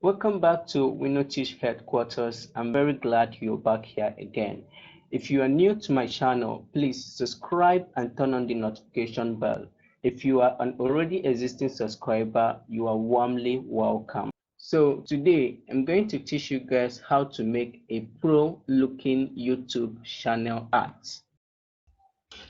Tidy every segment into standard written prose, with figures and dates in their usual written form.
Welcome back to Winno-Teach headquarters. I'm very glad you're back here again. If you are new to my channel, please subscribe and turn on the notification bell. If you are an already existing subscriber, you are warmly welcome. So today, I'm going to teach you guys how to make a pro-looking YouTube channel art.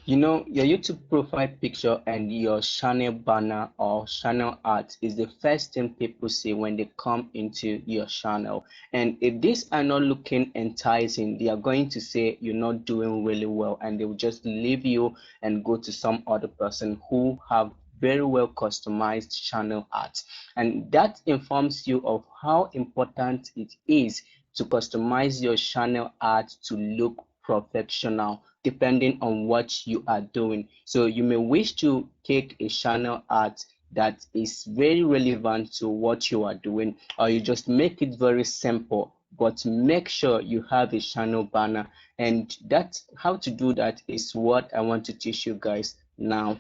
You know, your YouTube profile picture and your channel banner or channel art is the first thing people see when they come into your channel. And if these are not looking enticing, they are going to say you're not doing really well, and they will just leave you and go to some other person who have very well customized channel art. And that informs you of how important it is to customize your channel art to look professional depending on what you are doing. So you may wish to take a channel art that is very relevant to what you are doing, or you just make it very simple, but make sure you have a channel banner. And that's how to do that is what I want to teach you guys now.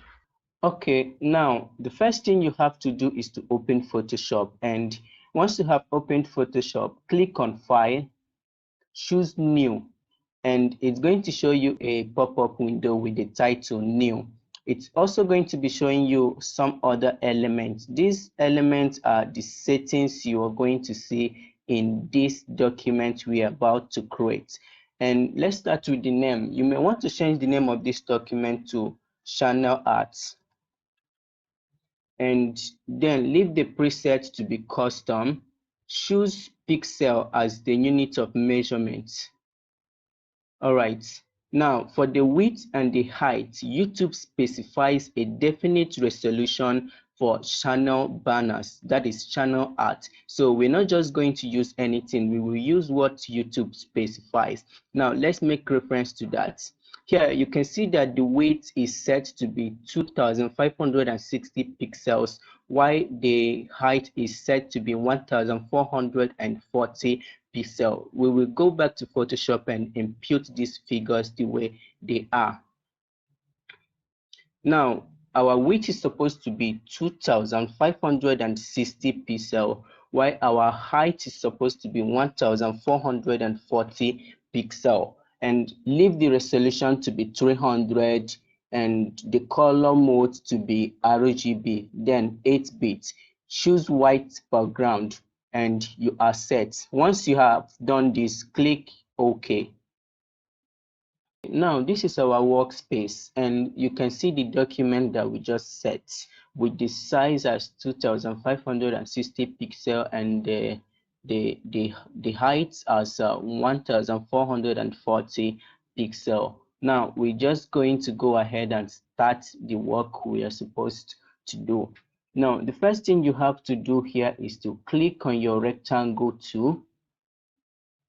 Okay, now the first thing you have to do is to open Photoshop, and once you have opened Photoshop, click on File, choose New, and it's going to show you a pop-up window with the title New. It's also going to be showing you some other elements. These elements are the settings you are going to see in this document we are about to create. And let's start with the name. You may want to change the name of this document to Channel Arts, and then leave the preset to be custom. Choose pixel as the unit of measurement. All right, now for the width and the height, YouTube specifies a definite resolution for channel banners, that is channel art. So we're not just going to use anything, we will use what YouTube specifies. Now let's make reference to that. Here you can see that the width is set to be 2560 pixels, while the height is set to be 1440 pixel. We will go back to Photoshop and impute these figures the way they are. Now our width is supposed to be 2560 pixel, while our height is supposed to be 1440 pixel, and leave the resolution to be 300 and the color mode to be RGB, then 8-bit. Choose white background and you are set. Once you have done this, click OK. Now this is our workspace, and you can see the document that we just set with the size as 2560 pixel and the height as 1440 pixel. Now we're just going to go ahead and start the work we are supposed to do. Now the first thing you have to do here is to click on your rectangle tool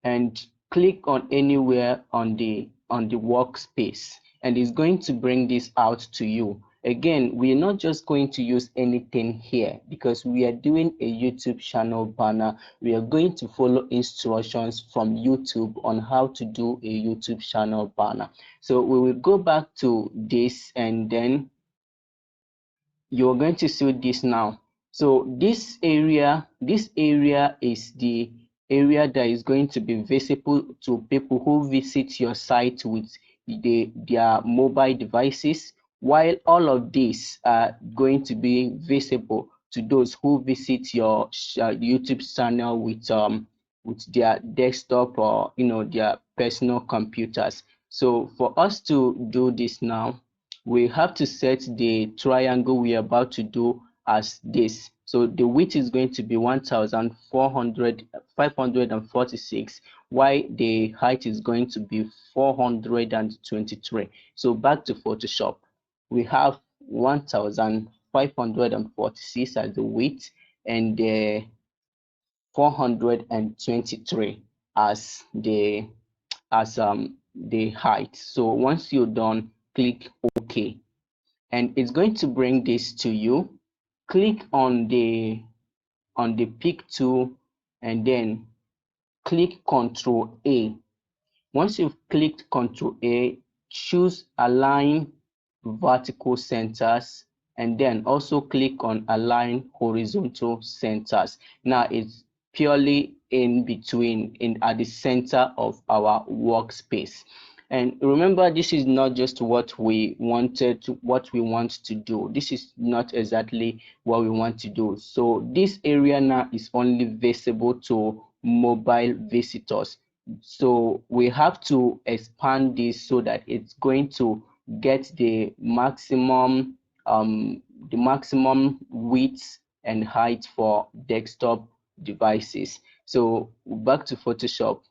and click on anywhere on the workspace, and it's going to bring this out to you. Again, we're not just going to use anything here because we are doing a YouTube channel banner. We are going to follow instructions from YouTube on how to do a YouTube channel banner. So we will go back to this, and then you're going to see this now. So this area is the area that is going to be visible to people who visit your site with their mobile devices, while all of these are going to be visible to those who visit your YouTube channel with their desktop or their personal computers. So for us to do this now, we have to set the triangle we are about to do as this. So the width is going to be 546, while the height is going to be 423. So back to Photoshop, we have 1546 as the width and 423 as the height. So once you're done, click OK, and it's going to bring this to you. Click on the pick tool and then click Ctrl A. Once you've clicked Ctrl A, choose Align Vertical Centers, and then also click on Align Horizontal Centers. Now it's purely in between, in at the center of our workspace. And remember, this is not just what we want to do. This is not exactly what we want to do. So this area now is only visible to mobile visitors. So we have to expand this so that it's going to get the maximum width and height for desktop devices. So back to Photoshop.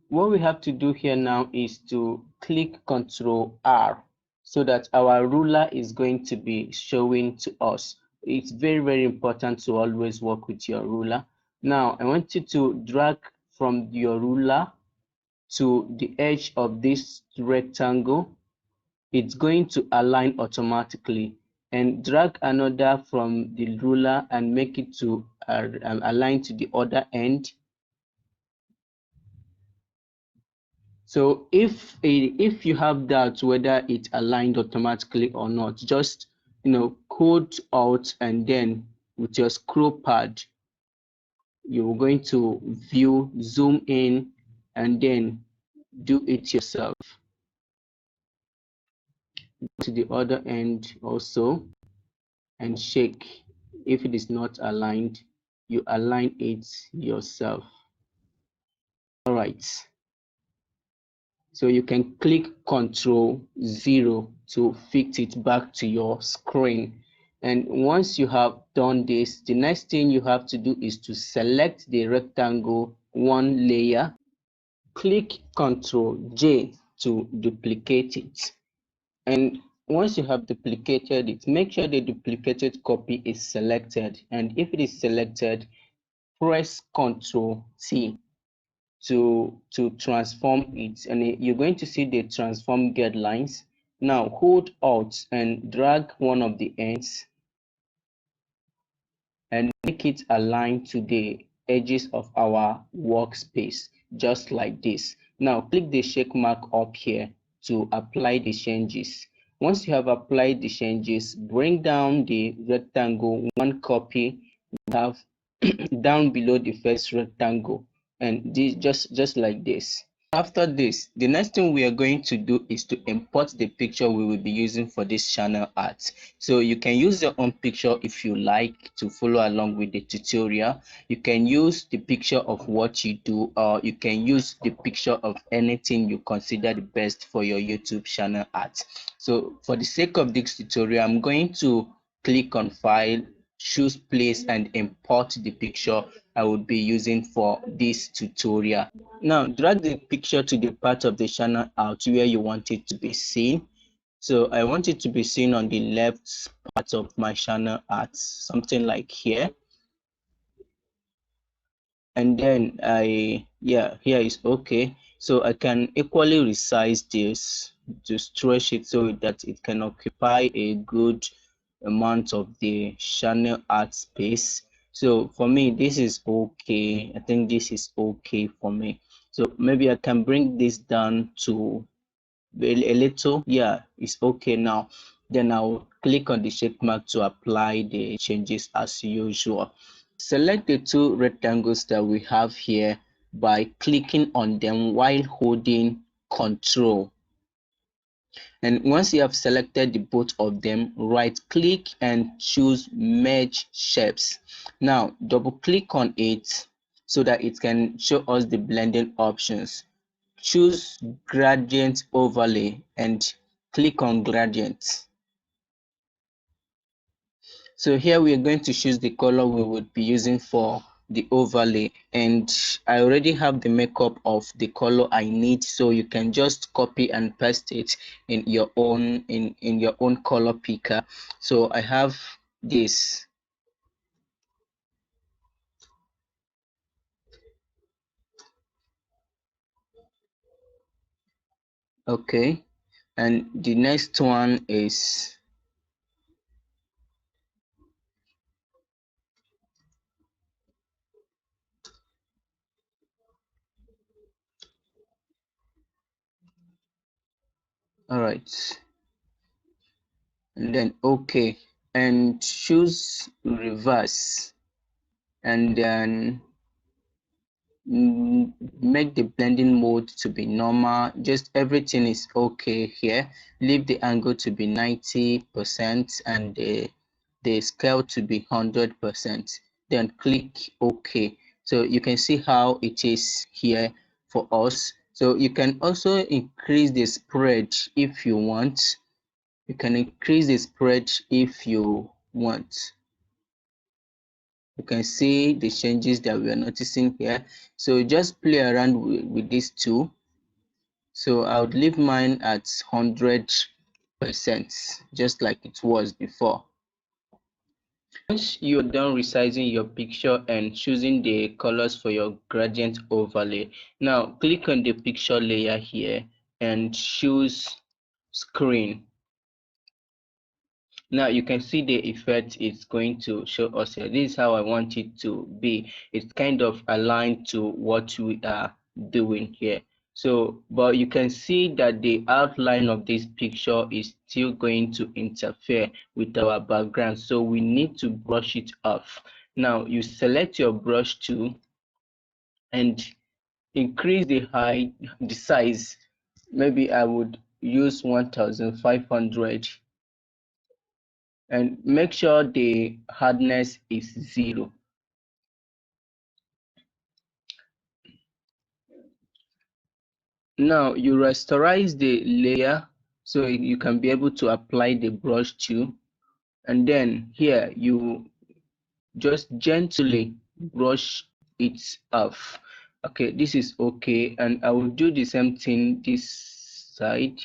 What we have to do here now is to click Ctrl R so that our ruler is going to be showing to us. It's very, very important to always work with your ruler. Now, I want you to drag from your ruler to the edge of this rectangle. It's going to align automatically, and drag another from the ruler and make it to align to the other end. So if you have doubts whether it aligned automatically or not, just code out, and then with your scroll pad you're going to view, zoom in, and then do it yourself. Go to the other end also and shake. If it is not aligned, you align it yourself. All right. So you can click Ctrl 0 to fix it back to your screen. And once you have done this, the next thing you have to do is to select the rectangle one layer, click Ctrl J to duplicate it. And once you have duplicated it, make sure the duplicated copy is selected. And if it is selected, press Ctrl T to transform it, and you're going to see the transform guidelines. Now hold Alt and drag one of the ends and make it align to the edges of our workspace, just like this. Now click the check mark up here to apply the changes. Once you have applied the changes, bring down the rectangle one copy we have down below the first rectangle, and this just like this. After this, the next thing we are going to do is to import the picture we will be using for this channel art. So you can use your own picture if you like to follow along with the tutorial. You can use the picture of what you do, or you can use the picture of anything you consider the best for your YouTube channel art. So for the sake of this tutorial, I'm going to click on File, choose Place, and import the picture I will be using for this tutorial. Now drag the picture to the part of the channel out where you want it to be seen. So I want it to be seen on the left part of my channel art, something like here. And then here is okay. So I can equally resize this to stretch it so that it can occupy a good amount of the channel art space. So for me, this is okay. I think this is okay for me. So maybe I can bring this down to a little. Yeah, it's okay now. Then I'll click on the check mark to apply the changes as usual. Select the two rectangles that we have here by clicking on them while holding Control. And once you have selected the both of them, right click and choose Merge Shapes. Now double click on it so that it can show us the blending options. Choose Gradient Overlay and click on Gradient. So here we are going to choose the color we would be using for the overlay, and I already have the makeup of the color I need, so you can just copy and paste it in your own color picker. So I have this. Okay, and the next one is all right, and then okay, and choose reverse, and then make the blending mode to be normal. Just everything is okay here. Leave the angle to be 90% and the scale to be 100%. Then click OK. So you can see how it is here for us. So you can also increase the spread if you want. You can increase the spread if you want. You can see the changes that we are noticing here. So just play around with these two. So I would leave mine at 100%, just like it was before. Once you're done resizing your picture and choosing the colors for your gradient overlay, now click on the picture layer here and choose screen. Now you can see the effect it's going to show us here. This is how I want it to be. It's kind of aligned to what we are doing here. So, but you can see that the outline of this picture is still going to interfere with our background. So we need to brush it off. Now you select your brush tool and increase the height, the size. Maybe I would use 1500. And make sure the hardness is 0. Now you rasterize the layer so you can be able to apply the brush tool, and then here you just gently brush it off. Okay, this is okay, and I will do the same thing this side.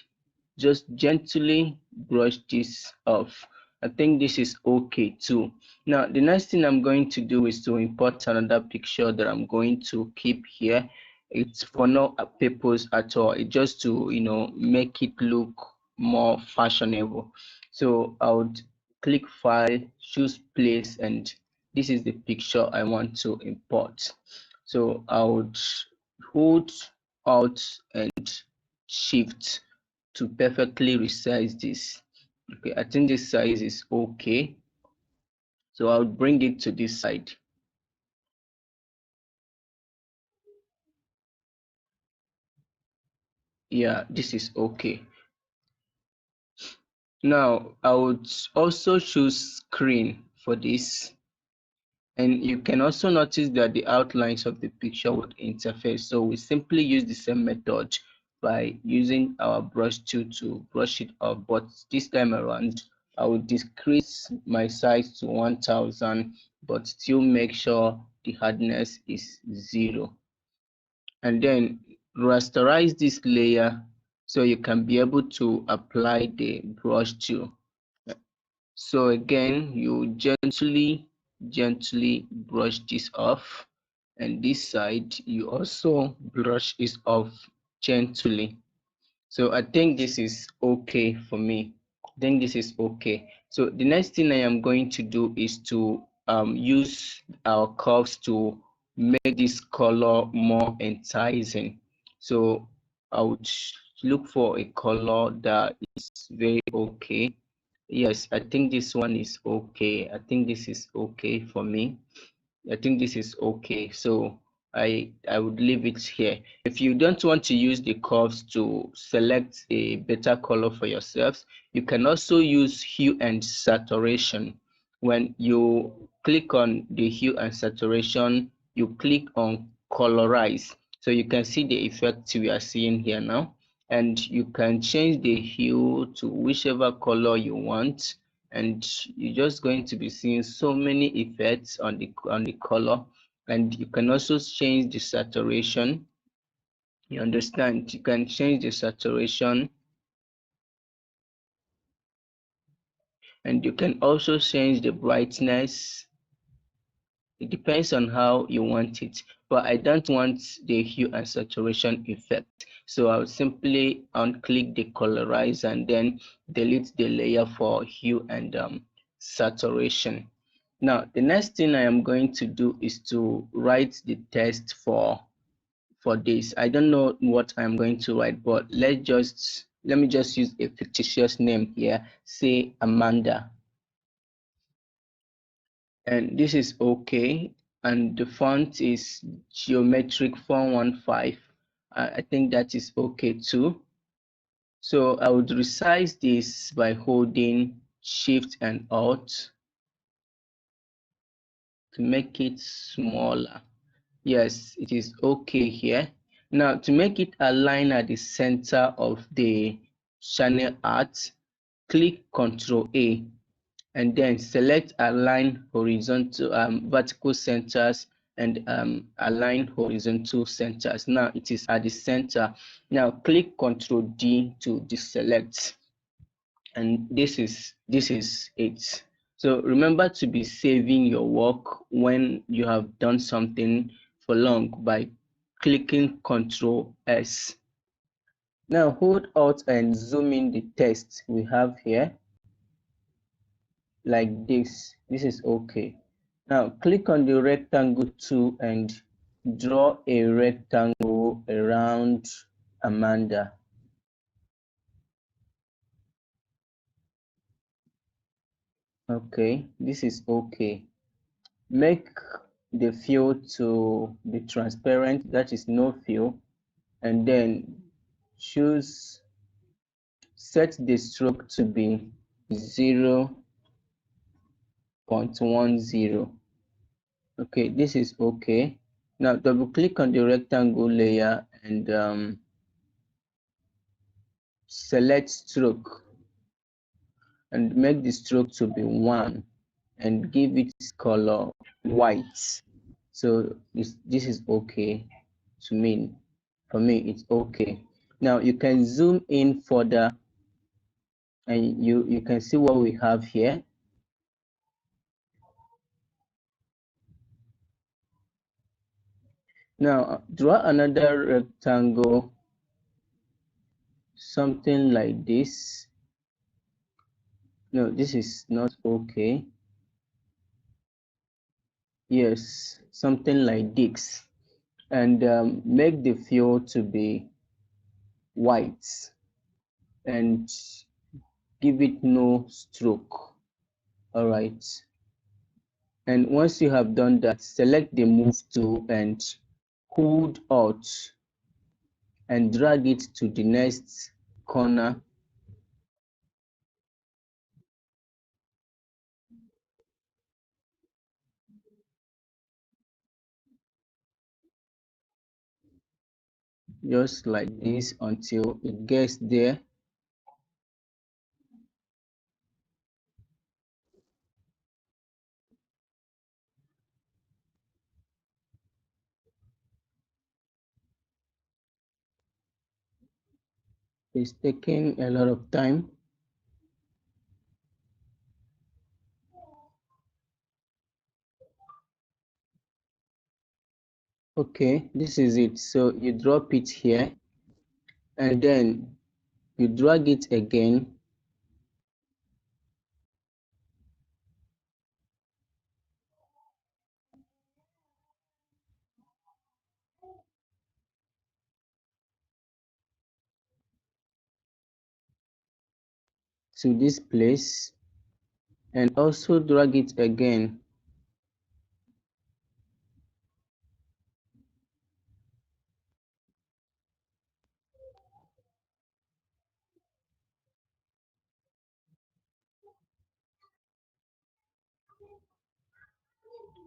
Just gently brush this off. I think this is okay too. Now the next thing I'm going to do is to import another picture that I'm going to keep here. It's for no purpose at all. It's just to make it look more fashionable. So I would click file, choose place, and this is the picture I want to import. So I would hold Alt and Shift to perfectly resize this. Okay, I think this size is okay. So I'll bring it to this side. Yeah, this is okay. Now I would also choose screen for this. And you can also notice that the outlines of the picture would interfere. So we simply use the same method by using our brush tool to brush it off. But this time around, I will decrease my size to 1000, but still make sure the hardness is 0. And then rasterize this layer so you can be able to apply the brush tool. So again, you gently brush this off, and this side you also brush it off gently. So I think this is okay for me. I think this is okay. So the next thing I am going to do is to use our curves to make this color more enticing. So I would look for a color that is very okay. Yes, I think this one is okay. I think this is okay for me. I think this is okay. So I would leave it here. If you don't want to use the curves to select a better color for yourselves, you can also use hue and saturation. When you click on the hue and saturation, you click on colorize. So you can see the effect we are seeing here now. And you can change the hue to whichever color you want, and you're just going to be seeing so many effects on the color. And you can also change the saturation. You understand, you can change the saturation, and you can also change the brightness. It depends on how you want it, but I don't want the hue and saturation effect. So I'll simply unclick the colorize and then delete the layer for hue and saturation. Now, the next thing I am going to do is to write the text for this. I don't know what I'm going to write, but let me just use a fictitious name here. Say Amanda. And this is okay. and the font is geometric 415. I think that is okay too. So I would resize this by holding Shift and Alt to make it smaller. Yes, it is okay here. Now to make it align at the center of the channel art, click Ctrl A and then select align horizontal vertical centers and align horizontal centers. Now it is at the center. Now click Ctrl D to deselect, and this is it. So remember to be saving your work when you have done something for long by clicking Ctrl S. Now hold Alt and zoom in the text we have here like this. This is okay. Now click on the rectangle tool and draw a rectangle around Amanda. Okay, this is okay. Make the fill to be transparent, that is no fill, and then set the stroke to be 0.10. Okay, this is okay. Now double click on the rectangle layer and select stroke and make the stroke to be 1 and give it color white. So this is okay to me. For me, it's okay. Now you can zoom in further and you can see what we have here. Now draw another rectangle, something like this. No, this is not okay. Yes, something like this, and make the fill to be white and give it no stroke. All right, and once you have done that, select the move tool and hold Alt and drag it to the next corner. Just like this until it gets there. It's taking a lot of time. Okay, this is it. So you drop it here and then you drag it again to this place and also drag it again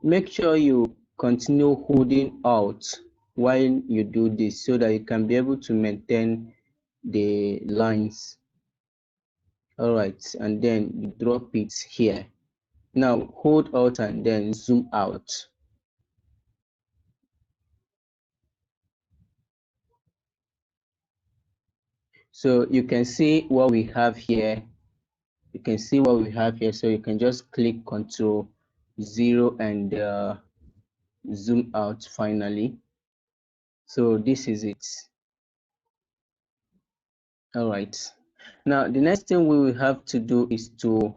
make sure you continue holding Alt while you do this so that you can be able to maintain the lines. All right, and then you drop it here. Now hold Alt and then zoom out. So you can see what we have here. You can see what we have here. So you can just click Ctrl 0 and zoom out finally. So this is it. All right. Now the next thing we will have to do is to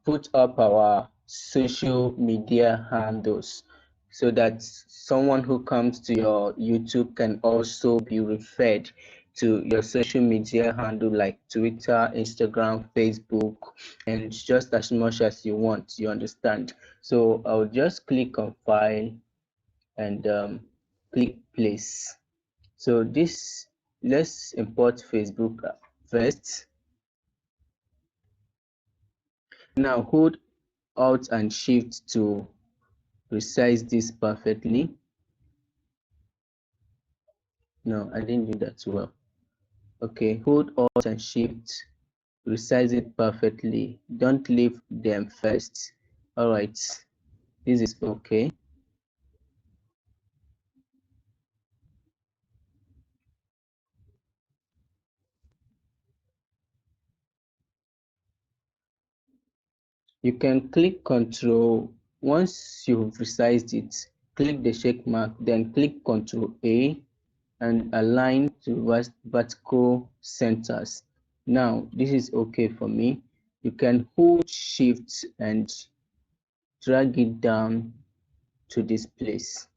put up our social media handles so that someone who comes to your YouTube can also be referred. to your social media handle like Twitter, Instagram, Facebook, and just as much as you want, you understand. So I'll just click on file and click place. So this, let's import Facebook first. Now hold Alt and Shift to resize this perfectly. No, I didn't do that well. Okay, hold Alt and Shift, resize it perfectly. Don't leave them first. All right, this is okay. You can click Control. Once you've resized it, click the check mark, then click Control A and align to vertical centers. Now, this is okay for me. You can hold Shift and drag it down to this place.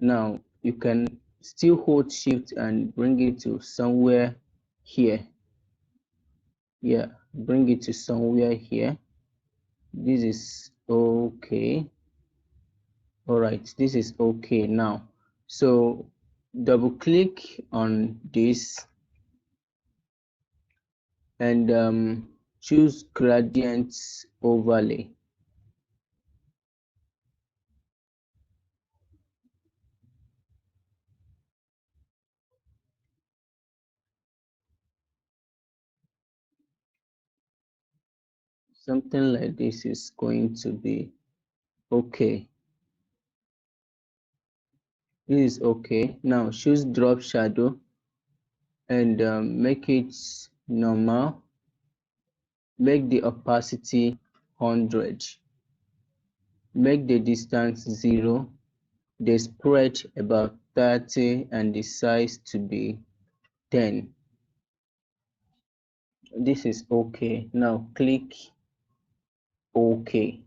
Now, you can still hold Shift and bring it to somewhere here. Yeah, bring it to somewhere here. This is okay. All right, this is okay now. So double click on this and choose gradients overlay. Something like this is going to be okay. This is okay. Now choose drop shadow and make it normal. Make the opacity 100. Make the distance 0. The spread about 30 and the size to be 10. This is okay. Now click OK.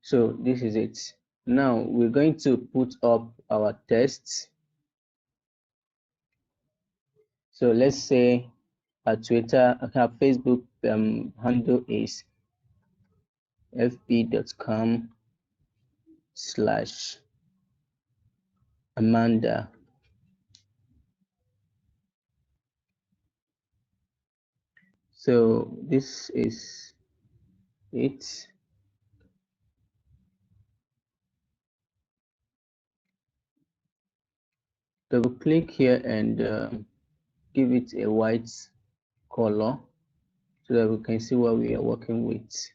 So this is it. Now we're going to put up our tests. So let's say our Twitter, our Facebook handle is fb.com/Amanda. So this is it. Double click here and give it a white color so that we can see what we are working with.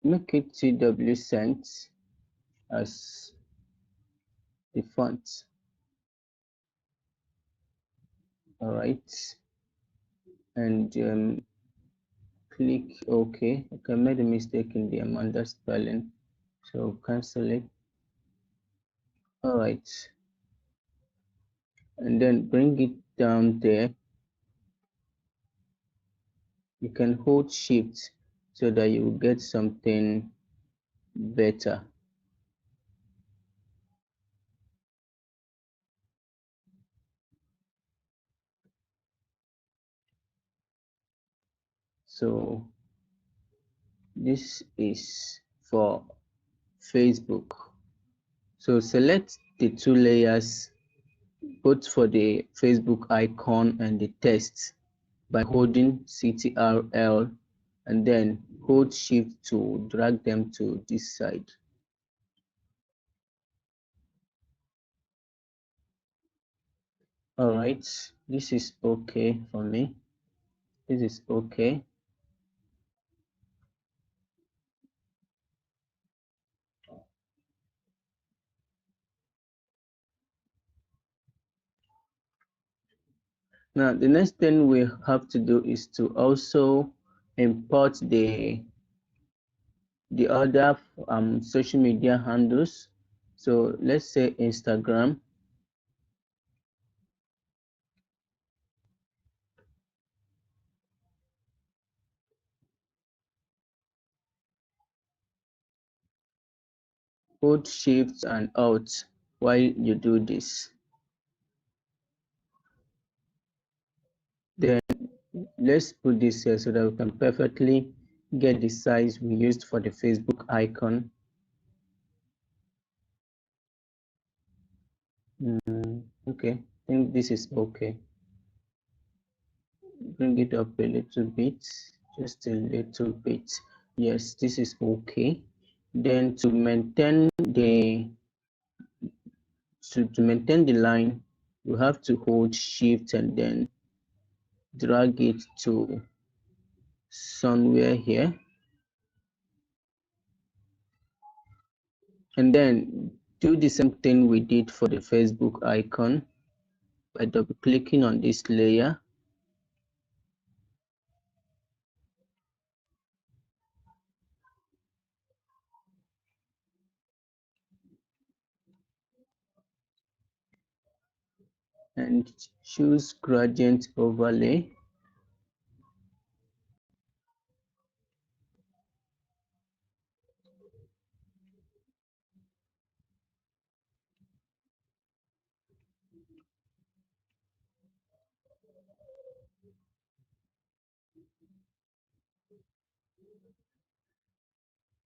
Make it TW cent as the font. All right, and click OK. Okay, I made a mistake in the Amanda spelling, so cancel it. All right, and then bring it down there. You can hold Shift so that you will get something better. So this is for Facebook. So select the two layers, both for the Facebook icon and the text, by holding Ctrl and then hold Shift to drag them to this side. All right, this is okay for me. This is okay. Now the next thing we have to do is to also import the other social media handles. So let's say Instagram. Hold shift and alt while you do this. Then let's put this here so that we can perfectly get the size we used for the Facebook icon. Okay, I think this is okay. Bring it up a little bit, just a little bit. Yes, this is okay. Then to maintain the line, you have to hold shift and then drag it to somewhere here, and then do the same thing we did for the Facebook icon by double clicking on this layer. And choose gradient overlay.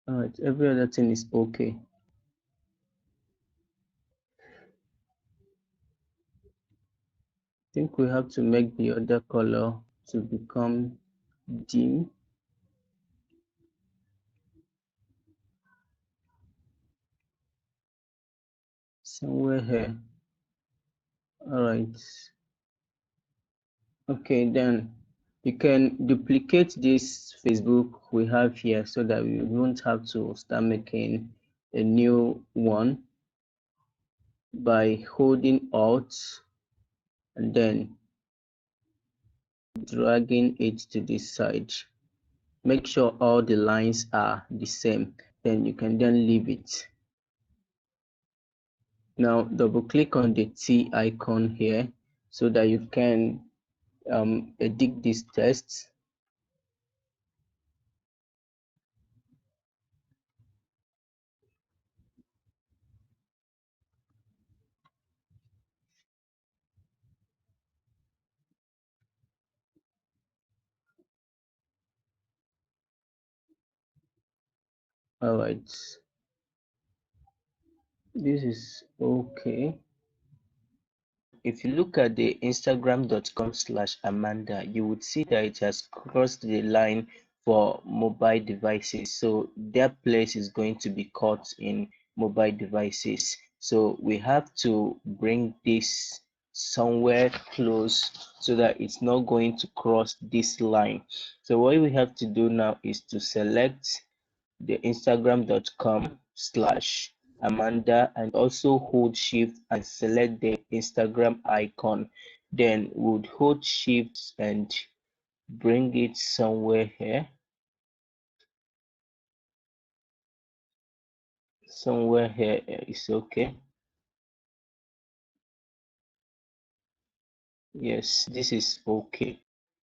Alright, every other thing is okay. I think we have to make the other color to become dim. Somewhere here. Alright. Okay, then you can duplicate this Facebook we have here so that we won't have to start making a new one by holding Alt and then dragging it to this side. Make sure all the lines are the same, then you can then leave it. Now double click on the T icon here so that you can edit this text. All right, this is okay. If you look at the instagram.com/Amanda, you would see that it has crossed the line for mobile devices. So their place is going to be caught in mobile devices. So we have to bring this somewhere close so that it's not going to cross this line. So what we have to do now is to select the instagram.com/Amanda and also hold shift and select the Instagram icon. Then would hold shift and bring it somewhere here. Somewhere here is okay. Yes, this is okay.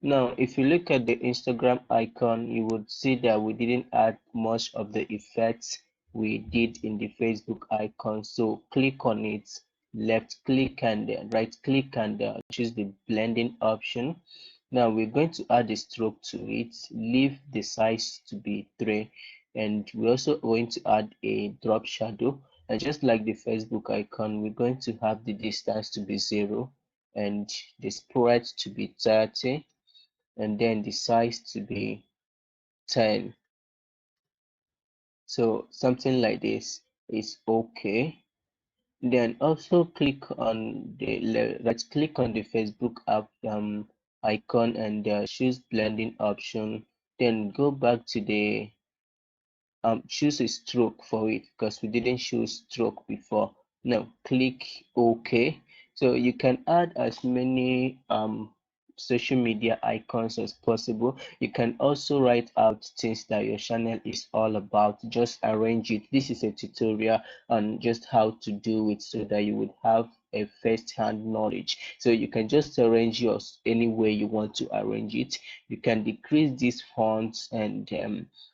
Now, if you look at the Instagram icon, you would see that we didn't add much of the effects we did in the Facebook icon. So click on it, left click and right click and choose the blending option. Now we're going to add a stroke to it, leave the size to be 3, and we're also going to add a drop shadow. And just like the Facebook icon, we're going to have the distance to be 0 and the spread to be 30 and then the size to be 10. So something like this is okay. Then also click on the right click on the Facebook app icon and choose blending option. Then go back to the choose a stroke for it because we didn't choose stroke before. Now click OK. So you can add as many social media icons as possible. You can also write out things that your channel is all about. Just arrange it. This is a tutorial on just how to do it so that you would have a first-hand knowledge. So you can just arrange yours any way you want to arrange it. You can decrease these fonts and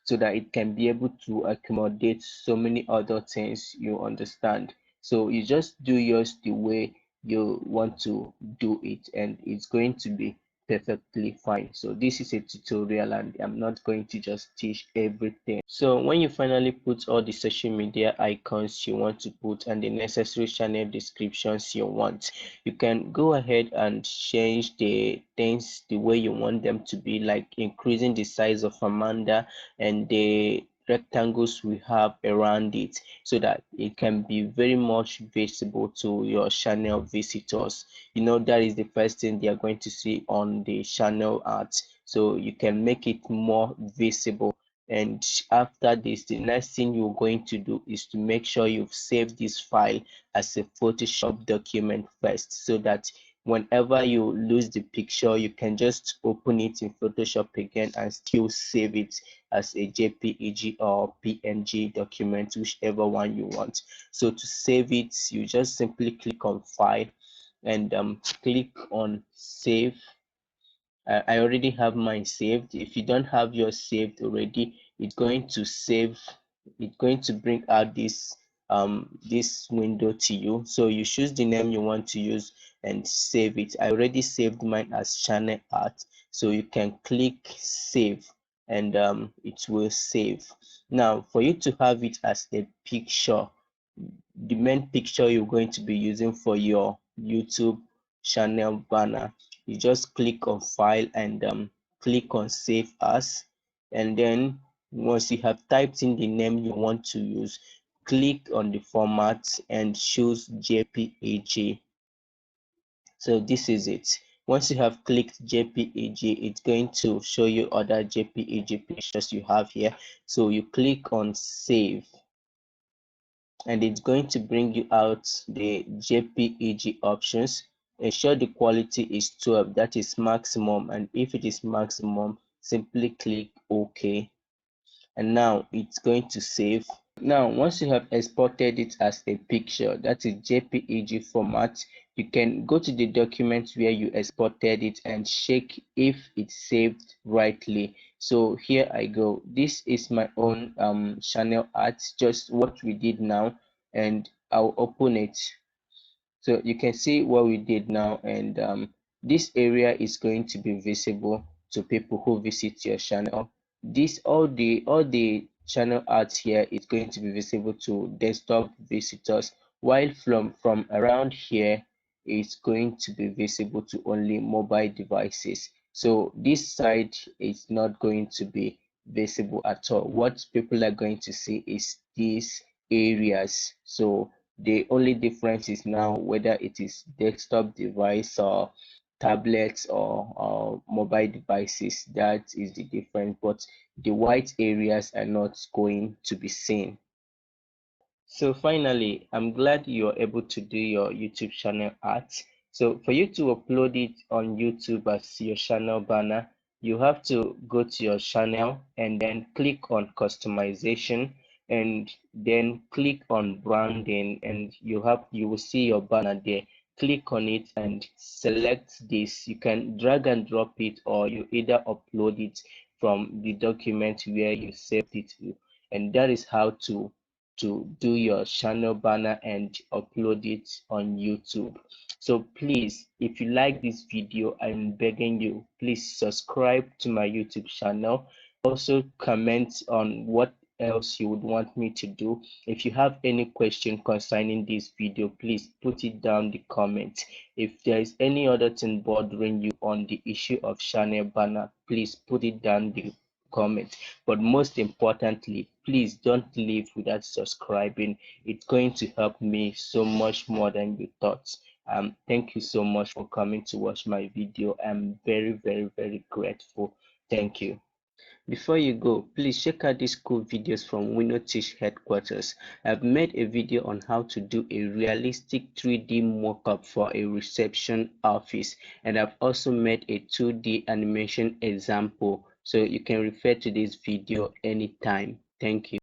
so that it can be able to accommodate so many other things, you understand. So you just do yours the way you want to do it, and it's going to be perfectly fine. So this is a tutorial and I'm not going to just teach everything. So when you finally put all the social media icons you want to put and the necessary channel descriptions you want, you can go ahead and change the things the way you want them to be, like increasing the size of Amanda and the rectangles we have around it so that it can be very much visible to your channel visitors. You know, that is the first thing they are going to see on the channel art, so you can make it more visible. And after this, the next thing you're going to do is to make sure you've saved this file as a Photoshop document first, so that whenever you lose the picture, you can just open it in Photoshop again and still save it as a JPEG or PNG document, whichever one you want. So to save it, you just simply click on File and click on Save. I already have mine saved. If you don't have yours saved already, it's going to save. It's going to bring out this window to you. So you choose the name you want to use and save it. I already saved mine as channel art, so you can click save and it will save. Now for you to have it as a picture, the main picture you're going to be using for your YouTube channel banner, you just click on File and click on Save As, and then once you have typed in the name you want to use, click on the format and choose JPEG. So this is it. Once you have clicked JPEG, it's going to show you other JPEG pictures you have here. So you click on Save and it's going to bring you out the JPEG options. Ensure the quality is 12, that is maximum, and if it is maximum, simply click OK. And now it's going to save. Now once you have exported it as a picture, that is JPEG format, you can go to the document where you exported it and check if it's saved rightly. So here I go. This is my own channel art, just what we did now, and I'll open it. So you can see what we did now, and this area is going to be visible to people who visit your channel. This all the channel art here is going to be visible to desktop visitors, while from around here it's going to be visible to only mobile devices. So this side is not going to be visible at all. What people are going to see is these areas. So the only difference is now whether it is desktop device or tablets or mobile devices. That is the difference, but the white areas are not going to be seen. So finally, I'm glad you're able to do your YouTube channel art. So for you to upload it on YouTube as your channel banner, you have to go to your channel and then click on customization and then click on branding, and you will see your banner there. Click on it and select this. You can drag and drop it, or you either upload it from the document where you saved it to, and that is how to do your channel banner and upload it on YouTube. So please, if you like this video, I'm begging you, please subscribe to my YouTube channel. Also comment on what else you would want me to do. If you have any question concerning this video, please put it down the comment. If there is any other thing bothering you on the issue of channel banner, please put it down the comment. But most importantly, please don't leave without subscribing. It's going to help me so much more than you thought. Thank you so much for coming to watch my video. I'm very, very, very grateful. Thank you. Before you go, please check out these cool videos from Winno-Teach headquarters. I've made a video on how to do a realistic 3D mockup for a reception office, and I've also made a 2D animation example, so you can refer to this video anytime. Thank you.